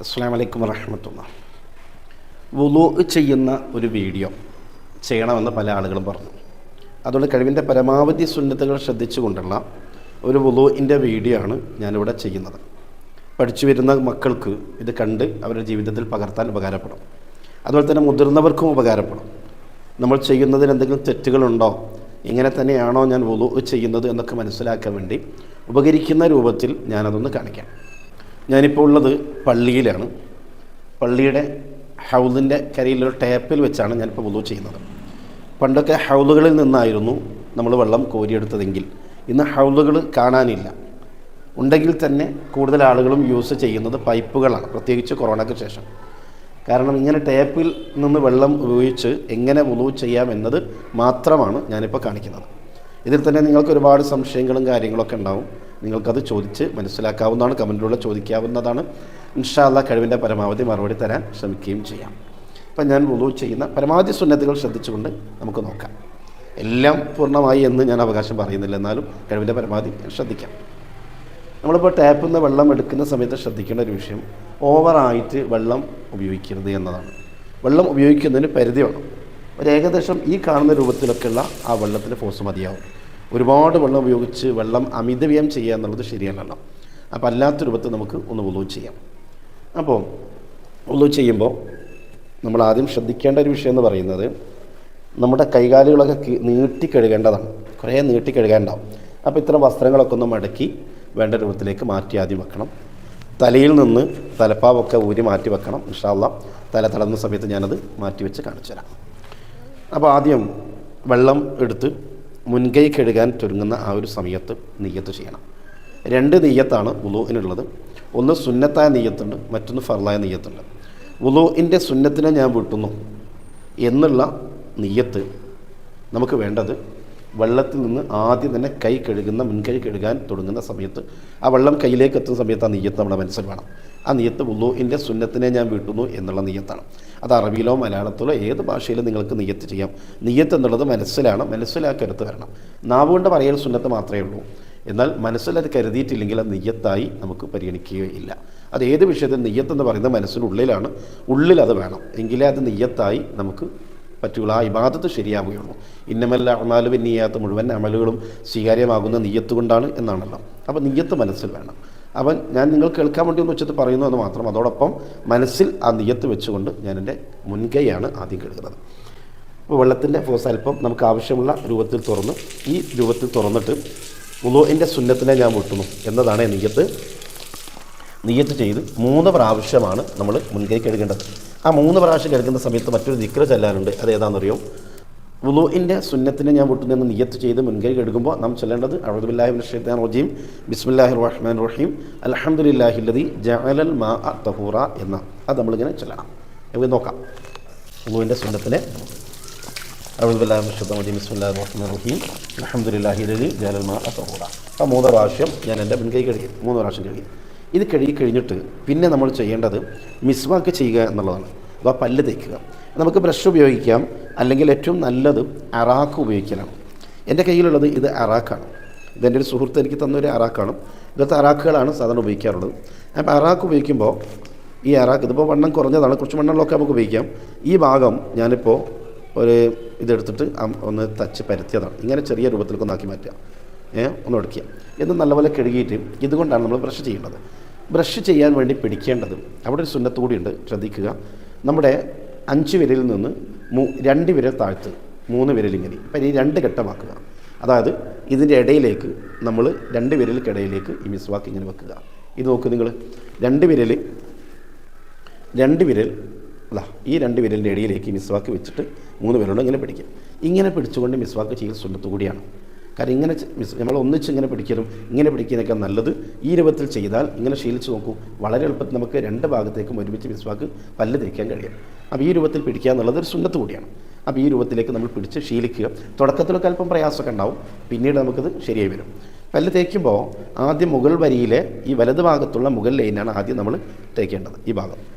അസ്സലാമു അലൈക്കും വറഹ്മത്തുള്ളാഹി. വുളൂ ചെയ്യുന്ന ഒരു വീഡിയോ ചെയ്യണമെന്ന് പല ആളുകളും പറഞ്ഞു. അതുകൊണ്ട് കഴിവിൻ്റെ പരമാവധി സുന്നത്തുകൾ ശ്രദ്ധിച്ചുകൊണ്ടുള്ള ഒരു വുളൂഇൻ്റെ വീഡിയോ ആണ് ഞാനിവിടെ ചെയ്യുന്നത്. പഠിച്ചു വരുന്ന മക്കൾക്ക് ഇത് കണ്ട് അവരുടെ ജീവിതത്തിൽ പകർത്താൻ ഉപകാരപ്പെടും. അതുപോലെ തന്നെ മുതിർന്നവർക്കും ഉപകാരപ്പെടും. നമ്മൾ ചെയ്യുന്നതിൽ എന്തെങ്കിലും തെറ്റുകളുണ്ടോ, ഇങ്ങനെ തന്നെയാണോ ഞാൻ വുളൂ ചെയ്യുന്നത് എന്നൊക്കെ മനസ്സിലാക്കാൻ വേണ്ടി ഉപകരിക്കുന്ന രൂപത്തിൽ ഞാനതൊന്ന് കാണിക്കാം. ഞാനിപ്പോൾ ഉള്ളത് പള്ളിയിലാണ്. പള്ളിയുടെ ഹൗദിൻ്റെ കരയിലൊരു ടാപ്പിൽ വെച്ചാണ് ഞാനിപ്പോൾ വുളൂ ചെയ്യുന്നത്. പണ്ടൊക്കെ ഹൗദുകളിൽ നിന്നായിരുന്നു നമ്മൾ വെള്ളം കോരിയെടുത്തതെങ്കിൽ ഇന്ന് ഹൗദുകൾ കാണാനില്ല. ഉണ്ടെങ്കിൽ തന്നെ കൂടുതൽ ആളുകളും യൂസ് ചെയ്യുന്നത് പൈപ്പുകളാണ്, പ്രത്യേകിച്ച് കൊറോണയ്ക്ക് ശേഷം. കാരണം ഇങ്ങനെ ടാപ്പിൽ നിന്ന് വെള്ളം ഉപയോഗിച്ച് എങ്ങനെ വുളൂ ചെയ്യാം എന്നത് മാത്രമാണ് ഞാനിപ്പോൾ കാണിക്കുന്നത്. ഇതിൽ തന്നെ നിങ്ങൾക്ക് ഒരുപാട് സംശയങ്ങളും കാര്യങ്ങളൊക്കെ ഉണ്ടാവും. നിങ്ങൾക്കത് ചോദിച്ച് മനസ്സിലാക്കാവുന്നതാണ്, കമൻറ്റിലൂടെ ചോദിക്കാവുന്നതാണ്. ഇൻഷാ അല്ലാഹ് കഴിവിൻ്റെ പരമാവധി മറുപടി തരാൻ ശ്രമിക്കുകയും ചെയ്യാം. അപ്പം ഞാൻ വുളൂ ചെയ്യുന്ന പരമാവധി സുന്നത്തുകൾ ശ്രദ്ധിച്ചുകൊണ്ട് നമുക്ക് നോക്കാം. എല്ലാം പൂർണ്ണമായി എന്ന് ഞാൻ അവകാശം പറയുന്നില്ല, എന്നാലും കഴിവിൻ്റെ പരമാവധി ശ്രദ്ധിക്കാം. നമ്മളിപ്പോൾ ടാപ്പിൽ നിന്ന് വെള്ളം എടുക്കുന്ന സമയത്ത് ശ്രദ്ധിക്കേണ്ട ഒരു വിഷയം, ഓവറായിട്ട് വെള്ളം ഉപയോഗിക്കരുത് എന്നതാണ്. വെള്ളം ഉപയോഗിക്കുന്നതിന് പരിധി വേണം. ഏകദേശം ഈ കാണുന്ന രൂപത്തിലൊക്കെയുള്ള ആ വെള്ളത്തിന് ഫോഴ്സ് മതിയാവും. ഒരുപാട് വെള്ളം ഉപയോഗിച്ച് വെള്ളം അമിതവ്യയം ചെയ്യുക എന്നുള്ളത് ശരിയല്ലല്ലോ. അപ്പോൾ അല്ലാത്ത രൂപത്തിൽ നമുക്ക് ഒന്ന് വുളൂ ചെയ്യാം. അപ്പോൾ വുളൂ ചെയ്യുമ്പോൾ നമ്മൾ ആദ്യം ശ്രദ്ധിക്കേണ്ട ഒരു വിഷയം എന്ന് പറയുന്നത്, നമ്മുടെ കൈകാലുകളൊക്കെ നീട്ടി കഴുകേണ്ടതാണ്. കുറേ നീട്ടി കഴുകേണ്ടാവും. അപ്പോൾ ഇത്തരം വസ്ത്രങ്ങളൊക്കെ ഒന്ന് മടക്കി വേണ്ട രൂപത്തിലേക്ക് മാറ്റി ആദ്യം വെക്കണം. തലയിൽ നിന്ന് തലപ്പാവൊക്കെ ഊരി മാറ്റി വെക്കണം. ഇൻഷാ അല്ലാഹ് തല തടന്ന സമയത്ത് ഞാനത് മാറ്റി വെച്ച് കാണിച്ചു തരാം. അപ്പോൾ ആദ്യം വെള്ളം എടുത്ത് മുൻകൈ കഴുകാൻ തുടങ്ങുന്ന ആ ഒരു സമയത്ത് നിയ്യത്ത് ചെയ്യണം. 2 നിയ്യത്താണ് വുളൂഇനുള്ളത്. ഒന്ന് സുന്നത്തായ നിയ്യത്തുണ്ട്, മറ്റൊന്ന് ഫർളായ നിയ്യത്തുണ്ട്. വുളൂഇൻ്റെ സുന്നത്തിനെ ഞാൻ വിട്ടുന്നു എന്നുള്ള നിയ്യത്ത് നമുക്ക് വേണ്ടത് വെള്ളത്തിൽ നിന്ന് ആദ്യം തന്നെ കൈ കഴുകുന്ന മുൻകൈ കഴുകാൻ തുടങ്ങുന്ന സമയത്ത് ആ വെള്ളം കയ്യിലേക്ക് എത്തുന്ന സമയത്ത് ആ നിയ്യത്ത് നമ്മുടെ മനസ്സിൽ വേണം. ആ നിയ്യത്ത് വുളൂഇൻ്റെ സുന്നത്തിനെ ഞാൻ വിട്ടുന്നു എന്നുള്ള നിയ്യത്താണ്. അത് അറബിയിലോ മലയാളത്തിലോ ഏത് ഭാഷയിലും നിങ്ങൾക്ക് നിയ്യത്ത് ചെയ്യാം. നിയ്യത്ത് എന്നുള്ളത് മനസ്സിലാണ്, മനസ്സിലാക്കരുത്ത് വരണം. നാവുകൊണ്ട് പറയൽ സുന്നത്ത് മാത്രമേ ഉള്ളൂ. എന്നാൽ മനസ്സിലത് കരുതിയിട്ടില്ലെങ്കിൽ അത് നിയ്യത്തായി നമുക്ക് പരിഗണിക്കുകയില്ല. അത് ഏത് വിഷയത്തിൽ നിയ്യത്ത് എന്ന് പറയുന്നത് മനസ്സിനുള്ളിലാണ്, ഉള്ളിലത് വേണം. എങ്കിലേ അത് നിയ്യത്തായി നമുക്ക് പറ്റുള്ളൂ, ആ ഇബാദത്ത് ശരിയാവുകയുള്ളൂ. ഇന്നമല്ല അമാലു ബിന്നിയ്യാത്ത്, മുഴുവൻ അമലുകളും സ്വീകാര്യമാകുന്ന നിയ്യത്ത് കൊണ്ടാണ് എന്നാണല്ലോ. അപ്പോൾ നിയ്യത്ത് മനസ്സിൽ വേണം. അവൻ ഞാൻ നിങ്ങൾ കേൾക്കാൻ വേണ്ടി ഒന്ന് വെച്ചിട്ട് പറയുന്നു എന്ന് മാത്രം. അതോടൊപ്പം മനസ്സിൽ ആ നിയ്യത്ത് വെച്ചുകൊണ്ട് ഞാൻ എൻ്റെ മുൻകൈയാണ് ആദ്യം കഴുകുന്നത്. അപ്പോൾ വെള്ളത്തിൻ്റെ ഫോഴ്സ് അല്പം നമുക്ക് ആവശ്യമുള്ള രൂപത്തിൽ തുറന്ന് ഈ രൂപത്തിൽ തുറന്നിട്ട് വുളൂഇൻ്റെ സുന്നത്തിനെ ഞാൻ വിട്ടുന്നു എന്നതാണ് നിയ്യത്ത് ചെയ്ത് 3 പ്രാവശ്യമാണ് നമ്മൾ മുൻകൈ കഴുകേണ്ടത്. ആ 3 പ്രാവശ്യം കഴുകുന്ന സമയത്ത് മറ്റൊരു ദിക്ർ ചൊല്ലാനുണ്ട്. അത് ഏതാണെന്നറിയോ? വുളൂഇൻ്റെ സുന്നത്തിനെ ഞാൻ വിട്ടുന്നു എന്ന് നിയ്യത്ത് ചെയ്ത് മുൻകൈ കഴുകുമ്പോൾ നാം ചൊല്ലേണ്ടത് അഊദു ബില്ലാഹി മിനശ് ശൈത്വാനിർ റജീം ബിസ്മില്ലാഹിർ റഹ്മാനിർ റഹീം അൽഹംദുലില്ലാഹില്ലദീ ജഅലൽ മാഅ തഹൂറ എന്ന അത് നമ്മളിങ്ങനെ ചൊല്ലണം. നമുക്ക് നോക്കാം. വുളൂഇൻ്റെ സുന്നത്തിനെ അഊദു ബില്ലാഹി മിനശ് ശൈത്വാനിർ റജീം ബിസ്മില്ലാഹിർ റഹ്മാനിർ റഹീം അൽഹംദുലില്ലാഹില്ലദീ ജഅലൽ മാഅ തഹൂറ. അപ്പോൾ 3 പ്രാവശ്യം ഞാൻ എൻ്റെ മുൻകൈ കഴുകി, 3 പ്രാവശ്യം കഴുകി. ഇത് കഴുകി കഴിഞ്ഞിട്ട് പിന്നെ നമ്മൾ ചെയ്യേണ്ടത് മിസ്വാക്ക് ചെയ്യുക എന്നുള്ളതാണ്. അഥവാ പല്ല് തേക്കുക. നമുക്ക് ബ്രഷ് ഉപയോഗിക്കാം, അല്ലെങ്കിൽ ഏറ്റവും നല്ലത് അറാക്ക് ഉപയോഗിക്കലാണ്. എൻ്റെ കയ്യിലുള്ളത് ഇത് അറാക്കാണ്. ഇതെൻ്റെ ഒരു സുഹൃത്ത് എനിക്ക് തന്നൊരു അറാക്കാണ്. ഇതൊക്കെ അറാക്കുകളാണ് സാധാരണ ഉപയോഗിക്കാറുള്ളത്. അപ്പോൾ അറാക്ക് ഉപയോഗിക്കുമ്പോൾ ഈ അറാക്ക് ഇതിപ്പോൾ വണ്ണം കുറഞ്ഞതാണ്, കുറച്ച് വണ്ണമുള്ളതൊക്കെ നമുക്ക് ഉപയോഗിക്കാം. ഈ ഭാഗം ഞാനിപ്പോൾ ഒരു ഇതെടുത്തിട്ട് ഒന്ന് തച്ച് പരത്തിയതാണ്. ഇങ്ങനെ ചെറിയ രൂപത്തിലേക്ക് ഒന്നാക്കി മാറ്റുക, ഒന്ന് ഒടുക്കുക. ഇത് നല്ലപോലെ കഴുകിയിട്ട് ഇതുകൊണ്ടാണ് നമ്മൾ ബ്രഷ് ചെയ്യേണ്ടത്. ബ്രഷ് ചെയ്യാൻ വേണ്ടി പിടിക്കേണ്ടത് അവിടെ ഒരു സുന്നത്ത് കൂടിയുണ്ട്, ശ്രദ്ധിക്കുക. നമ്മുടെ 5 വിരലിൽ നിന്ന് 2 വിരൽ താഴ്ത്ത് 3 വിരൽ ഇങ്ങനെ, അപ്പം ഈ 2 ഘട്ടമാക്കുക. അതായത് ഇതിൻ്റെ ഇടയിലേക്ക് നമ്മൾ 2 വിരലിക്കിടയിലേക്ക് ഈ മിസ്വാക്ക് ഇങ്ങനെ വെക്കുക. ഇത് നോക്ക് നിങ്ങൾ, 2 വിരൽ അല്ല, ഈ 2 വിരലിൻ്റെ ഇടയിലേക്ക് ഈ മിസ്വാക്ക് വെച്ചിട്ട് 3 വിരലോട് ഇങ്ങനെ പിടിക്കുക. ഇങ്ങനെ പിടിച്ചുകൊണ്ട് മിസ്വാക്ക് ചെയ്യൽ സുന്നത്ത് കൂടിയാണ്. കാരണം ഇങ്ങനെ നമ്മൾ ഒന്നിച്ച് ഇങ്ങനെ പിടിക്കലും ഇങ്ങനെ പിടിക്കുന്നതൊക്കെ നല്ലത്. ഈ രൂപത്തിൽ ചെയ്താൽ ഇങ്ങനെ ശീലിച്ച് നോക്കൂ, വളരെ എളുപ്പത്തിൽ നമുക്ക് 2 ഭാഗത്തേക്കും ഒരുമിച്ച് മിസ്വാക്ക് പല്ല് തേക്കാൻ കഴിയും. അപ്പോൾ ഈ രൂപത്തിൽ പിടിക്കുക എന്നുള്ളത് ഒരു സുന്നത്ത് കൂടിയാണ്. അപ്പോൾ ഈ രൂപത്തിലേക്ക് നമ്മൾ പിടിച്ച് ശീലിക്കുക. തുടക്കത്തിലൊക്കെ അല്പം പ്രയാസമൊക്കെ ഉണ്ടാവും, പിന്നീട് നമുക്കത് ശരിയായി വരും. പല്ല് തേക്കുമ്പോൾ ആദ്യം മുകൾ വരിയിലെ ഈ വലത് ഭാഗത്തുള്ള മുകൾ ലൈനാണ് ആദ്യം നമ്മൾ തേക്കേണ്ടത്. ഈ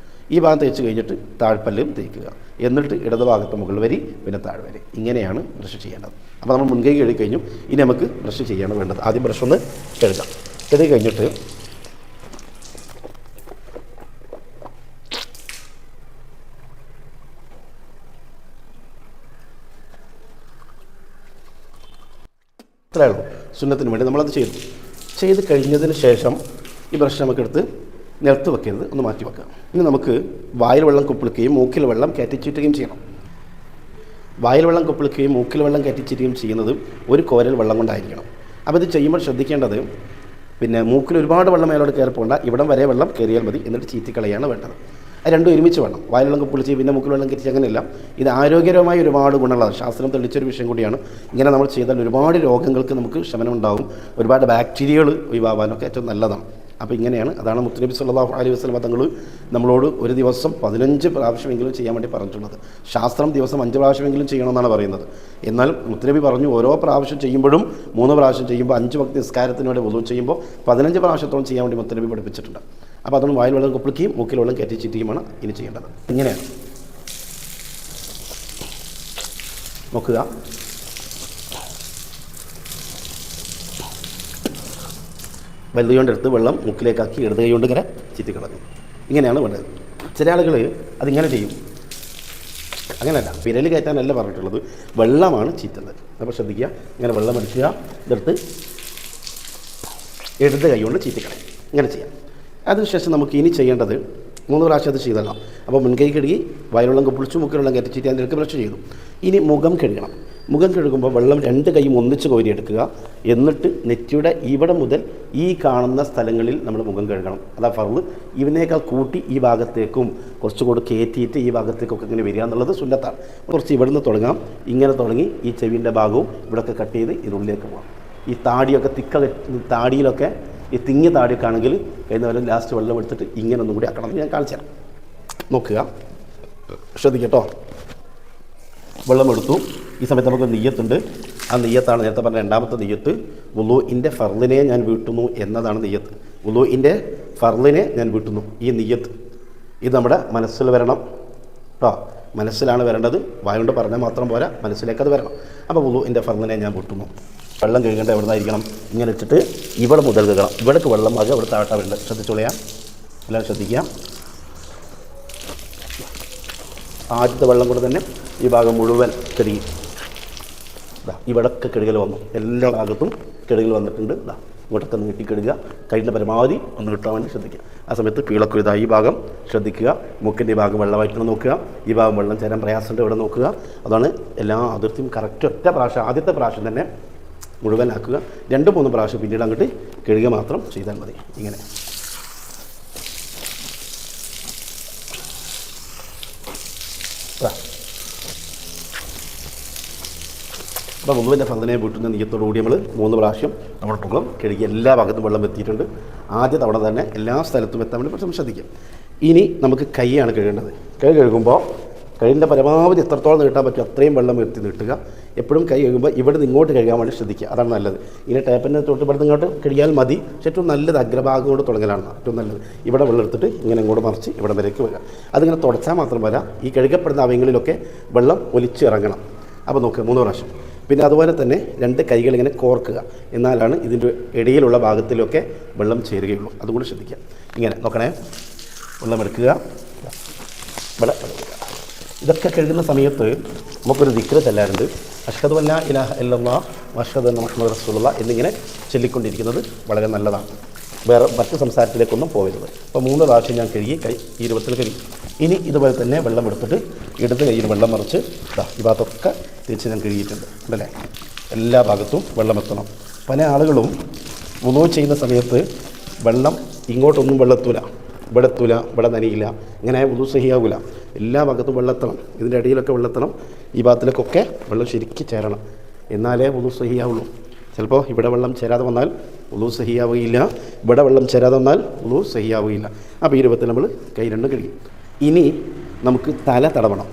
ഭാഗം തേച്ച് കഴിഞ്ഞിട്ട് താഴ്പല്ലും തേക്കുക. എന്നിട്ട് ഇടതുഭാഗത്ത് മുകൾ വരി, പിന്നെ താഴ്വരി. ഇങ്ങനെയാണ് ബ്രഷ് ചെയ്യേണ്ടത്. അപ്പോൾ നമ്മൾ മുൻകൈ കഴുകി കഴിഞ്ഞു. ഇനി നമുക്ക് ബ്രഷ് ചെയ്യാണ് വേണ്ടത്. ആദ്യം ബ്രഷ് ഒന്ന് കഴുകാം. കഴുകി കഴിഞ്ഞിട്ട് ഇത്രയേ ഉള്ളൂ. സുന്നത്തിന് വേണ്ടി നമ്മളത് ചെയ്ത് കഴിഞ്ഞതിന് ശേഷം ഈ ബ്രഷ് നമുക്കെടുത്ത് നിലത്ത് വെക്കരുത്, ഒന്ന് മാറ്റി വെക്കാം. ഇനി നമുക്ക് വായിൽ വെള്ളം കുപ്പിളിക്കുകയും മൂക്കിൽ വെള്ളം കയറ്റിച്ചീറ്റുകയും ചെയ്യണം. വായിൽ വെള്ളം കുപ്പിളിക്കുകയും മൂക്കിൽ വെള്ളം കയറ്റിച്ചീറ്റുകയും ചെയ്യുന്നത് ഒരു കോരൽ വെള്ളം കൊണ്ടായിരിക്കണം. അപ്പോൾ ഇത് ചെയ്യുമ്പോൾ ശ്രദ്ധിക്കേണ്ടത്, പിന്നെ മൂക്കിൽ ഒരുപാട് വെള്ളം മേലോട്ട് കയറി പോകണ്ട, ഇവിടം വരെ വെള്ളം കയറിയാൽ മതി, എന്നിട്ട് ചീറ്റിക്കളയാണ് വേണ്ടത്. അത് രണ്ടും ഒരുമിച്ച് വേണം. വായിൽ വെള്ളം കുപ്പിളിച്ച് പിന്നെ മൂക്കിൽ വെള്ളം കയറ്റി അങ്ങനെയല്ല. ഇത് ആരോഗ്യപരമായ ഒരുപാട് ഗുണങ്ങളാണ്, ശാസ്ത്രം തെളിയിച്ചൊരു വിഷയം കൂടിയാണ്. ഇങ്ങനെ നമ്മൾ ചെയ്താൽ ഒരുപാട് രോഗങ്ങൾക്ക് നമുക്ക് ശമനം ഉണ്ടാകും, ഒരുപാട് ബാക്ടീരിയകൾ ഒഴിവാകാനൊക്കെ ഏറ്റവും നല്ലതാണ്. അപ്പോൾ ഇങ്ങനെയാണ്, അതാണ് മുത്തുനബി സല്ലല്ലാഹു അലൈഹി വസല്ലം തങ്ങൾ നമ്മളോട് ഒരു ദിവസം 15 പ്രാവശ്യമെങ്കിലും ചെയ്യാൻ വേണ്ടി പറഞ്ഞിട്ടുള്ളത്. ശാസ്ത്രം ദിവസം 5 പ്രാവശ്യമെങ്കിലും ചെയ്യണമെന്നാണ് പറയുന്നത്. എന്നാൽ മുത്തുനബി പറഞ്ഞു ഓരോ പ്രാവശ്യം ചെയ്യുമ്പോഴും 3 പ്രാവശ്യം ചെയ്യുമ്പോൾ 5 വക്ത് നിസ്കാരത്തിന് വേണ്ടി വുളൂ ചെയ്യുമ്പോൾ 15 പ്രാവശ്യത്തോളം ചെയ്യാൻ വേണ്ടി മുത്തുനബി പഠിപ്പിച്ചിട്ടുണ്ട്. അപ്പോൾ അതുകൊണ്ട് വായിൽ വെള്ളം കുപ്പിളിക്കുകയും മൂക്കിൽ വെള്ളം കയറ്റി ചീറ്റുകയുമാണ് ഇനി ചെയ്യേണ്ടത്. ഇങ്ങനെയാണ് നോക്കുക. വലത് കൈകൊണ്ടെടുത്ത് വെള്ളം മൂക്കിലേക്കാക്കി ഇടത് കൈ കൊണ്ട് ഇങ്ങനെ ചീറ്റിക്കളഞ്ഞു. ഇങ്ങനെയാണ് വേണ്ടത്. ചില ആളുകൾ അതിങ്ങനെ ചെയ്യും, അങ്ങനെയല്ല, വിരൽ കയറ്റാനല്ല പറഞ്ഞിട്ടുള്ളത്, വെള്ളമാണ് ചീറ്റുന്നത്. അപ്പോൾ ശ്രദ്ധിക്കുക, ഇങ്ങനെ വെള്ളം എടുക്കുക, ഇതെടുത്ത് ഇടത് കൈ കൊണ്ട് ചീറ്റിക്കളയും. ഇങ്ങനെ ചെയ്യാം. അതിനുശേഷം നമുക്ക് ഇനി ചെയ്യേണ്ടത് 3 പ്രാവശ്യം അത് ചെയ്തല്ലോ. അപ്പോൾ മുൻകൈ കഴുകി വായിലുള്ള കുപ്പിളിച്ചു മൂക്കിൽ വെള്ളം കയറ്റി ചീറ്റി അതിലേക്ക് ബ്രഷ് ചെയ്തു. ഇനി മുഖം കഴുകണം. മുഖം കഴുകുമ്പോൾ വെള്ളം 2 കൈയും ഒന്നിച്ച് കോരിയെടുക്കുക. എന്നിട്ട് നെറ്റിയുടെ ഇവിടെ മുതൽ ഈ കാണുന്ന സ്ഥലങ്ങളിൽ നമ്മൾ മുഖം കഴുകണം. അതാ ഫർള്. ഇതിനേക്കാൾ കൂട്ടി ഈ ഭാഗത്തേക്കും കുറച്ചുകൂടി കയറ്റിയിട്ട് ഈ ഭാഗത്തേക്കൊക്കെ ഇങ്ങനെ വരിക എന്നുള്ളത് സുന്നത്താണ്. കുറച്ച് ഇവിടെ നിന്ന് തുടങ്ങാം. ഇങ്ങനെ തുടങ്ങി ഈ ചെവിൻ്റെ ഭാഗവും ഇവിടെയൊക്കെ കട്ട് ചെയ്ത് ഇതിനുള്ളിലേക്ക് പോകാം. ഈ താടിയൊക്കെ താടിയിലൊക്കെ ഈ തിങ്ങിയ താടിയൊക്കെ ആണെങ്കിൽ കഴിഞ്ഞ ലാസ്റ്റ് വെള്ളം എടുത്തിട്ട് ഇങ്ങനെ ഒന്നും കൂടി ആക്കണം. ഞാൻ കാണിച്ചു തരാം. നോക്കുക, ശ്രദ്ധിക്കട്ടോ. വെള്ളം എടുത്തു. ഈ സമയത്ത് നമുക്ക് നിയ്യത്തുണ്ട്. ആ നിയ്യത്താണ് നേരത്തെ പറഞ്ഞ രണ്ടാമത്തെ നിയ്യത്ത്. വുളൂഇൻ്റെ ഫർളിനെ ഞാൻ വീട്ടുന്നു എന്നതാണ് നിയ്യത്ത്. വുളൂഇൻ്റെ ഫർളിനെ ഞാൻ വീട്ടുന്നു, ഈ നിയ്യത്ത് ഇത് നമ്മുടെ മനസ്സിൽ വരണം കേട്ടോ. മനസ്സിലാണ് വരേണ്ടത്, വായുകൊണ്ട് പറഞ്ഞാൽ മാത്രം പോരാ, മനസ്സിലേക്കത് വരണം. അപ്പോൾ വുളൂഇൻ്റെ ഫർളിനെ ഞാൻ വീട്ടുന്നു. വെള്ളം കഴുകേണ്ട എവിടെ നിന്നായിരിക്കണം? ഇങ്ങനെ വെച്ചിട്ട് ഇവിടെ മുതൽ കഴുകണം. ഇവിടേക്ക് വെള്ളം ആകുക, ഇവിടെ താഴെ വരുന്നുണ്ട്. ശ്രദ്ധിച്ചോളിയാം, എല്ലാവരും ശ്രദ്ധിക്കാം. ആദ്യത്തെ വെള്ളം കൊണ്ട് തന്നെ ഈ ഭാഗം മുഴുവൻ കഴുകി. ഇവിടൊക്കെ കഴുകൽ വന്നു, എല്ലാ ഭാഗത്തും കഴുകൽ വന്നിട്ടുണ്ട്. ഇങ്ങോട്ടൊക്കെ നീട്ടി കഴുകുക. കയ്യിൻ്റെ പരമാവധി ഒന്ന് കിട്ടാൻ വേണ്ടി ശ്രദ്ധിക്കുക. ആ സമയത്ത് പീളൊക്കെ ഇതാ ഈ ഭാഗം ശ്രദ്ധിക്കുക. മൂക്കിൻ്റെ ഈ ഭാഗം വെള്ളമായിട്ട് നോക്കുക. ഈ ഭാഗം വെള്ളം ചേരാൻ പ്രയാസമുണ്ട്, ഇവിടെ നോക്കുക. അതാണ് എല്ലാ അതിർത്തിയും കറക്റ്റ് ഒറ്റ പ്രാവശ്യം, ആദ്യത്തെ പ്രാവശ്യം തന്നെ മുഴുവനാക്കുക. 2-3 പ്രാവശ്യം പിന്നീട് അങ്ങോട്ട് കഴുകുക മാത്രം ചെയ്താൽ മതി. ഇങ്ങനെ അപ്പോൾ വുളുവിൻ്റെ ഫർളിനെ വീട്ടുന്ന നിയ്യത്തോടുകൂടി നമ്മൾ 3 പ്രാവശ്യം നമ്മുടെ മുഖം കഴുകി എല്ലാ ഭാഗത്തും വെള്ളം എത്തിയിട്ടുണ്ട്. ആദ്യ തവണ തന്നെ എല്ലാ സ്ഥലത്തും എത്താൻ വേണ്ടി കുറച്ച് ശ്രദ്ധിക്കാം. ഇനി നമുക്ക് കൈയാണ് കഴുകേണ്ടത്. കൈ കഴുകുമ്പോൾ കൈയിൻ്റെ പരമാവധി എത്രത്തോളം നീട്ടാൻ പറ്റും അത്രയും വെള്ളം എത്തി നീട്ടുക. എപ്പോഴും കൈ കഴുകുമ്പോൾ ഇവിടെ നിന്ന് ഇങ്ങോട്ട് കഴുകാൻ വേണ്ടി ശ്രദ്ധിക്കുക, അതാണ് നല്ലത്. ഇങ്ങനെ ടേപ്പിൻ്റെ തൊട്ടുപടുത്ത് ഇങ്ങോട്ട് കഴുകിയാൽ മതി. പക്ഷേ ഏറ്റവും നല്ലത് അഗ്രഭാഗം കൊണ്ട് തുടങ്ങലാണ് ഏറ്റവും നല്ലത്. ഇവിടെ വെള്ളം എടുത്തിട്ട് ഇങ്ങനെ ഇങ്ങോട്ട് മറിച്ച് ഇവിടെ വരേക്ക് വരിക. അതിങ്ങനെ തുടച്ചാൽ മാത്രം പോരാ, ഈ കഴുകപ്പെടുന്ന അവയങ്ങളിലൊക്കെ വെള്ളം ഒലിച്ചിറങ്ങണം. അപ്പോൾ നോക്കുക 3 പ്രാവശ്യം. പിന്നെ അതുപോലെ തന്നെ 2 കൈകൾ ഇങ്ങനെ കോർക്കുക, എന്നാലാണ് ഇതിൻ്റെ ഇടയിലുള്ള ഭാഗത്തിലൊക്കെ വെള്ളം ചേരുകയുള്ളൂ. അതുകൂടി ശ്രദ്ധിക്കുക. ഇങ്ങനെ നോക്കണേ, വെള്ളം എടുക്കുക, ഇവിടെ എടുക്കുക. ഇതൊക്കെ കഴുകുന്ന സമയത്ത് നമുക്കൊരു ദിക്ർ ചെല്ലാറുണ്ട്. അഷ്ഹദു അല്ലാ ഇലാഹ ഇല്ലല്ലാഹ് വഅഷ്ഹദു അന്ന മുഹമ്മദൻ റസൂലുള്ളാഹ് എന്നിങ്ങനെ ചൊല്ലിക്കൊണ്ടിരിക്കുന്നത് വളരെ നല്ലതാണ്. വേറെ മറ്റ് സംസാരത്തിലേക്കൊന്നും പോകരുത്. അപ്പോൾ 3 പ്രാവശ്യം ഞാൻ കഴുകി, കൈ ഈ രൂപത്തിൽ കഴുകി. ഇനി ഇതുപോലെ തന്നെ വെള്ളം എടുത്തിട്ട് ഇടത് കയ്യിൽ വെള്ളം മറിച്ച് ഈ ഭാഗത്തൊക്കെ തേച്ച് ഞാൻ കഴുകിയിട്ടുണ്ട് അല്ലേ. എല്ലാ ഭാഗത്തും വെള്ളം എത്തണം. പല ആളുകളും വുളൂ ചെയ്യുന്ന സമയത്ത് വെള്ളം ഇങ്ങോട്ടൊന്നും വെള്ളത്തൂല, ഇവിടെ എത്തൂല, ഇവിടെ നനയില്ല, ഇങ്ങനെ വുളൂ സഹിയാകൂല. എല്ലാ ഭാഗത്തും വെള്ളമെത്തണം. ഇതിൻ്റെ ഇടയിലൊക്കെ വെള്ളമെത്തണം. ഈ ഭാഗത്തിലേക്കൊക്കെ വെള്ളം ശരിക്കും ചേരണം, എന്നാലേ വുളൂ സഹിയാവുള്ളൂ. ചിലപ്പോൾ ഇവിടെ വെള്ളം ചേരാതെ വന്നാൽ വുളൂ സഹിയാവുകയില്ല, ഇവിടെ വെള്ളം ചേരാതെ വന്നാൽ വുളൂ സഹിയാവുകയില്ല. അപ്പോൾ ഈ രൂപത്തിൽ നമ്മൾ കൈ രണ്ടും കഴുകി. ഇനി നമുക്ക് തല തടവണം.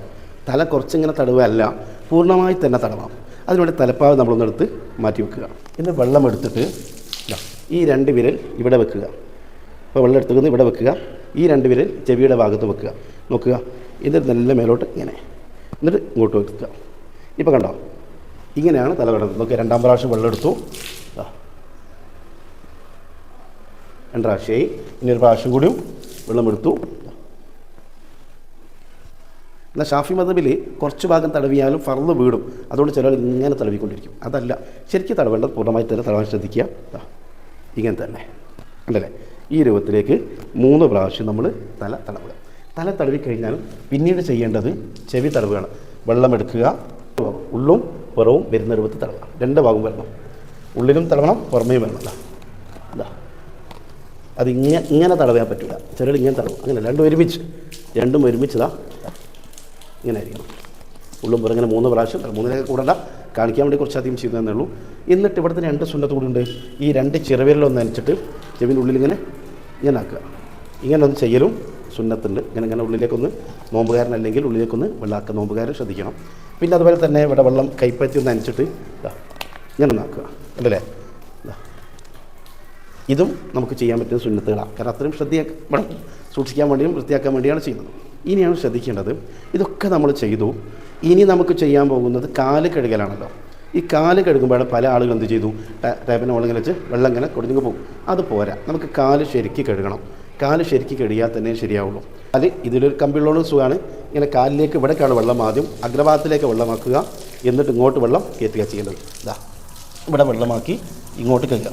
തല കുറച്ചിങ്ങനെ തടവല്ല, പൂർണ്ണമായി തന്നെ തടവണം. അതിനുവേണ്ടി തലപ്പാവ് നമ്മളൊന്നെടുത്ത് മാറ്റി വെക്കുക. എന്നിട്ട് വെള്ളം എടുത്തിട്ട് ഈ 2 വിരൽ ഇവിടെ വെക്കുക. അപ്പോൾ വെള്ളം എടുത്തുകൊണ്ട് ഇവിടെ വെക്കുക. ഈ 2 വിരൽ ചെവിയുടെ ഭാഗത്ത് വെക്കുക. നോക്കുക, എന്നിട്ട് നല്ല മേലോട്ട് ഇങ്ങനെ, എന്നിട്ട് ഇങ്ങോട്ട് വെക്കുക. ഇപ്പോൾ കണ്ടോ, ഇങ്ങനെയാണ് തല വെള്ളം. നോക്കുക, 2ാം പ്രാവശ്യം വെള്ളം എടുത്തു, 2 പ്രാവശ്യമായി. ഇനി 1 പ്രാവശ്യം കൂടിയും വെള്ളം എടുത്തു. എന്നാൽ ഷാഫി മദ്ഹബിൽ കുറച്ച് ഭാഗം തടവിയാലും ഫർള് വീടും. അതുകൊണ്ട് ചിലർ ഇങ്ങനെ തടവിക്കൊണ്ടിരിക്കും. അതല്ല, ശരിക്കും തടവേണ്ടത് പൂർണ്ണമായി തന്നെ തടവാൻ ശ്രദ്ധിക്കുക. ഇങ്ങനെ തന്നെ ഉണ്ടല്ലേ. ഈ രൂപത്തിലേക്ക് 3 പ്രാവശ്യം നമ്മൾ തല തടവുക. തല തടവി കഴിഞ്ഞാൽ പിന്നീട് ചെയ്യേണ്ടത് ചെവി തടവുകയാണ്. വെള്ളമെടുക്കുക, ഉള്ളും പുറവും വരുന്ന രൂപത്തിൽ തടവുക. 2 ഭാഗം വരണം, ഉള്ളിലും തടവണം പുറമേയും വരണം. എന്താ അത് ഇങ്ങനെ തടവാൻ പറ്റില്ല, ചിലർ ഇങ്ങനെ തടവും. അങ്ങനെ രണ്ടും ഒരുമിച്ചതാ ഇങ്ങനെ ആയിരിക്കണം. ഉള്ളും പുറം ഇങ്ങനെ 3 പ്രാവശ്യം. 3 കൂടണ്ട, കാണിക്കാൻ വേണ്ടി കുറച്ചധികം ചെയ്തതന്നേ ഉള്ളൂ. എന്നിട്ട് ഇവിടുത്തെ 2 സുന്നത്ത് കൂടി ഉണ്ട്. ഈ 2 ചിറവിരലൊന്ന് നനച്ചിട്ട് ചെവിൻ്റെ ഉള്ളിൽ ഇങ്ങനെ ആക്കുക. ഇങ്ങനെ ഒന്ന് ചെയ്യലും സുന്നത്തുണ്ട്. ഇങ്ങനെ ഉള്ളിലേക്കൊന്ന്, നോമ്പുകാരനല്ലെങ്കിൽ ഉള്ളിലേക്കൊന്ന് വെള്ളമാക്കുക. നോമ്പുകാരൻ ശ്രദ്ധിക്കണം. പിന്നെ അതുപോലെ തന്നെ ഇവിടെ വെള്ളം കൈപ്പറ്റി ഒന്ന് നനച്ചിട്ട് ഇങ്ങനെ ഒന്നാക്കുക അല്ലേ. ഇതും നമുക്ക് ചെയ്യാൻ പറ്റുന്ന സുന്നത്തുകളാണ്. കാരണം അത്രയും ശ്രദ്ധിക്കണം, സൂക്ഷിക്കാൻ വേണ്ടിയും വൃത്തിയാക്കാൻ വേണ്ടിയാണ് ചെയ്യുന്നത്. ഇനിയാണ് ശ്രദ്ധിക്കേണ്ടത്, ഇതൊക്കെ നമ്മൾ ചെയ്തു. ഇനി നമുക്ക് ചെയ്യാൻ പോകുന്നത് കാല് കഴുകലാണല്ലോ. ഈ കാല് കഴുകുമ്പോഴാണ് പല ആളുകൾ എന്ത് ചെയ്തു, ടാപ്പിൻ്റെ വെള്ളം വെച്ച് വെള്ളം ഇങ്ങനെ കൊടുങ്ങ് പോകും. അത് പോരാ, നമുക്ക് കാല് ശരിക്ക് കഴുകണം. കാല് ശരിക്ക് കഴുകിയാൽ തന്നെ ശരിയാവുള്ളൂ. അത് ഇതിലൊരു കമ്പിയുള്ളൊരു സുഖമാണ്. ഇങ്ങനെ കാലിലേക്ക് ഇവിടേക്കാണ് വെള്ളം, ആദ്യം അഗ്രഭാഗത്തിലേക്ക് വെള്ളമാക്കുക, എന്നിട്ട് ഇങ്ങോട്ട് വെള്ളം കയറ്റുക ചെയ്യേണ്ടത്. ഇവിടെ വെള്ളമാക്കി ഇങ്ങോട്ട് കഴുകുക.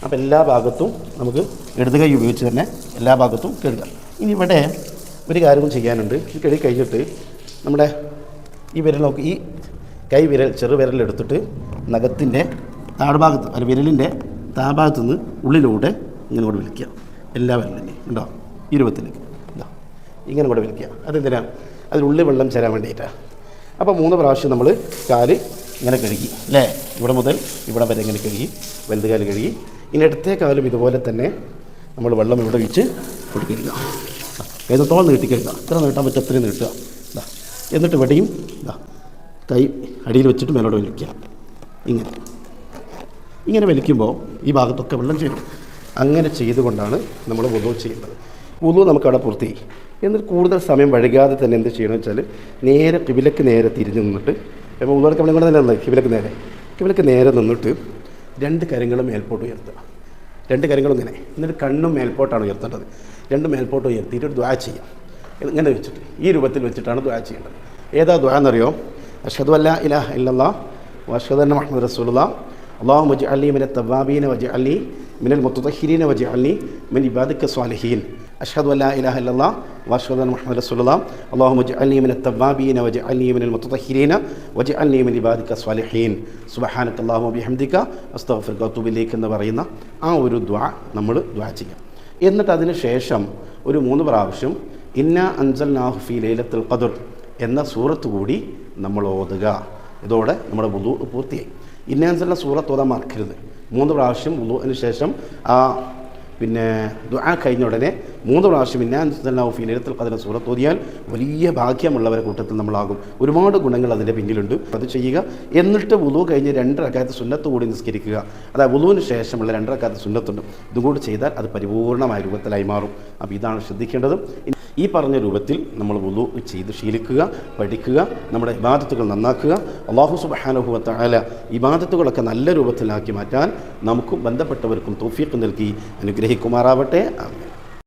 അപ്പോൾ എല്ലാ ഭാഗത്തും നമുക്ക് ഇടത് കൈ ഉപയോഗിച്ച് തന്നെ എല്ലാ ഭാഗത്തും കഴുകുക. ഇനി ഇവിടെ ഒരു കാര്യം ചെയ്യാനുണ്ട്. ഈ കഴുകി കഴിഞ്ഞിട്ട് നമ്മുടെ ഈ വിരൽ നോക്കി, ഈ കൈ വിരൽ ചെറുവിരലെടുത്തിട്ട് നഖത്തിൻ്റെ താഴ്ഭാഗത്ത് അല്ല വിരലിൻ്റെ താഴ്ഭാഗത്തു നിന്ന് ഉള്ളിലൂടെ ഇങ്ങനെ കൂടെ വിളിക്കുക. എല്ലാ വിരലിൻ്റെയും ഉണ്ടോ ഈ രൂപത്തിലേക്ക് ഇങ്ങനെ കൂടെ വിളിക്കുക. അതെന്തിനാണ്? അതിനുള്ളിൽ വെള്ളം ചേരാൻ വേണ്ടിയിട്ടാണ്. അപ്പോൾ 3 പ്രാവശ്യം നമ്മൾ കാല് ഇങ്ങനെ കഴുകി അല്ലേ, ഇവിടെ മുതൽ ഇവിടെ വരെ ഇങ്ങനെ കഴുകി, വലുത് കാല് കഴുകി. ഇനി ഇടത്തെ കാലും ഇതുപോലെ തന്നെ നമ്മൾ വെള്ളം ഇവിടെ വെച്ച് കൊടുക്കുക. ഏതത്തോളം നീട്ടി കഴുകുക, ഇത്ര നീട്ടാൻ പറ്റും അത്രയും നീട്ടുക. എന്നിട്ട് ഇവിടെയും കൈ അടിയിൽ വെച്ചിട്ട് മേലോട്ട് വലിക്കുക. ഇങ്ങനെ വലിക്കുമ്പോൾ ഈ ഭാഗത്തൊക്കെ വെള്ളം ചേരും. അങ്ങനെ ചെയ്തുകൊണ്ടാണ് നമ്മൾ വുളു ചെയ്യുന്നത്. വുളു നമുക്കവിടെ പൂർത്തി. എന്നിട്ട് കൂടുതൽ സമയം വൈകാതെ തന്നെ എന്ത് ചെയ്യണമെന്ന് വെച്ചാൽ നേരെ കിബിലക്ക് നേരെ തിരിഞ്ഞ് നിന്നിട്ട്, ഇപ്പോൾ വുളുവിൻ്റെ കബളം കൂടെ തന്നെ ഉള്ളത് കിബിലക്ക് നേരെ നിന്നിട്ട് 2 കരങ്ങളും മേൽപോട്ട് ഉയർത്തുക. 2 കരങ്ങളും ഇങ്ങനെ, എന്നിട്ട് കണ്ണും മേൽപോട്ടാണ് ഉയർത്തേണ്ടത്. 2 മേൽപോട്ട് ഉയർത്തിയിട്ട് ഒരു ദുആ ചെയ്യാം. ഇങ്ങനെ വെച്ചിട്ട് ഈ രൂപത്തിൽ വെച്ചിട്ടാണ് ദുആ ചെയ്യേണ്ടത്. ഏതാ ദുആ എന്നറിയോ? അഷ്ഹദു അല്ലാ ഇലാഹ ഇല്ലല്ലാഹ് വഅഷ്ഹദു അന്ന മുഹമ്മദൻ റസൂലുള്ളാഹ് അല്ലാഹുമ്മ ഇജ്അൽനി മിനൽ തവ്വാബീന വജ്അൽനി മിനൽ മുത്തതഹിരീന വജ്അൽനി മിൻ ഇബാദിക സ്വാലിഹീൻ. അഷ്ഹദു അല്ലാ ഇലാഹ ഇല്ലല്ലാഹ് വഅഷ്ഹദു അന്ന മുഹമ്മദൻ റസൂലുള്ളാഹ് അല്ലാഹുമ്മ ഇജ്അൽനി മിനൽ തവ്വാബീന വജ്അൽനി മിനൽ മുത്തതഹിരീന വജ്അൽനി മിൻ ഇബാദിക സ്വാലിഹീൻ സുബ്ഹാനക അല്ലാഹുമ്മ ബിഹംദിക അസ്തഗ്ഫിറുക വഅതൂബു ഇലൈക എന്ന് പറയുന്ന ആ ഒരു ദുആ നമ്മൾ ദുആ ചെയ്യാം. എന്നിട്ട് അതിന് ശേഷം ഒരു 3 പ്രാവശ്യം ഇന്നാ അൻസൽനാഹു ഫീ ലൈലത്തുൽ ഖദ്ർ എന്ന സൂറത്ത് കൂടി നമ്മൾ ഓതുക. ഇതോടെ നമ്മുടെ വുളു പൂർത്തിയായി. ഇന്നാ അൻസൽന സൂറത്ത് ഓതാൻ മറക്കരുത്. 3 പ്രാവശ്യം വുളുവിന് ശേഷം പിന്നെ ദുആ കഴിഞ്ഞ ഉടനെ 3 പ്രാവശ്യം ഇന്നാ അൻസൽനാഹു ഫീ ലൈലത്തുൽ ഖദ്ർ സൂറത്ത് ഓതിയാൽ വലിയ ഭാഗ്യമുള്ളവരെ കൂട്ടത്തിൽ നമ്മളാകും. ഒരുപാട് ഗുണങ്ങൾ അതിൻ്റെ പിന്നിലുണ്ട്. അത് ചെയ്യുക. എന്നിട്ട് വുളു കഴിഞ്ഞ് 2 റക്അത്ത് സുന്നത്ത് കൂടി നിസ്കരിക്കുക. അതായത് വുളുവിന് ശേഷമുള്ള 2 റക്അത്ത് സുന്നത്തുണ്ട്. ഇതും കൂടി ചെയ്താൽ അത് പരിപൂർണമായ രൂപത്തിലായി മാറും. അപ്പോൾ ഇതാണ് ശ്രദ്ധിക്കേണ്ടത്. ഈ പറഞ്ഞ രൂപത്തിൽ നമ്മൾ വുളു ചെയ്ത് ശീലിക്കുക, പഠിക്കുക, നമ്മുടെ ഇബാദത്തുകൾ നന്നാക്കുക. അല്ലാഹു സുബ്ഹാനഹു വ തആല ഇബാദത്തുകളൊക്കെ നല്ല രൂപത്തിലാക്കി മാറ്റാൻ നമുക്കും ബന്ധപ്പെട്ടവർക്കും തൗഫീഖ് നൽകി അനുഗ്രഹിക്കുമാറാവട്ടെ. ആമീൻ.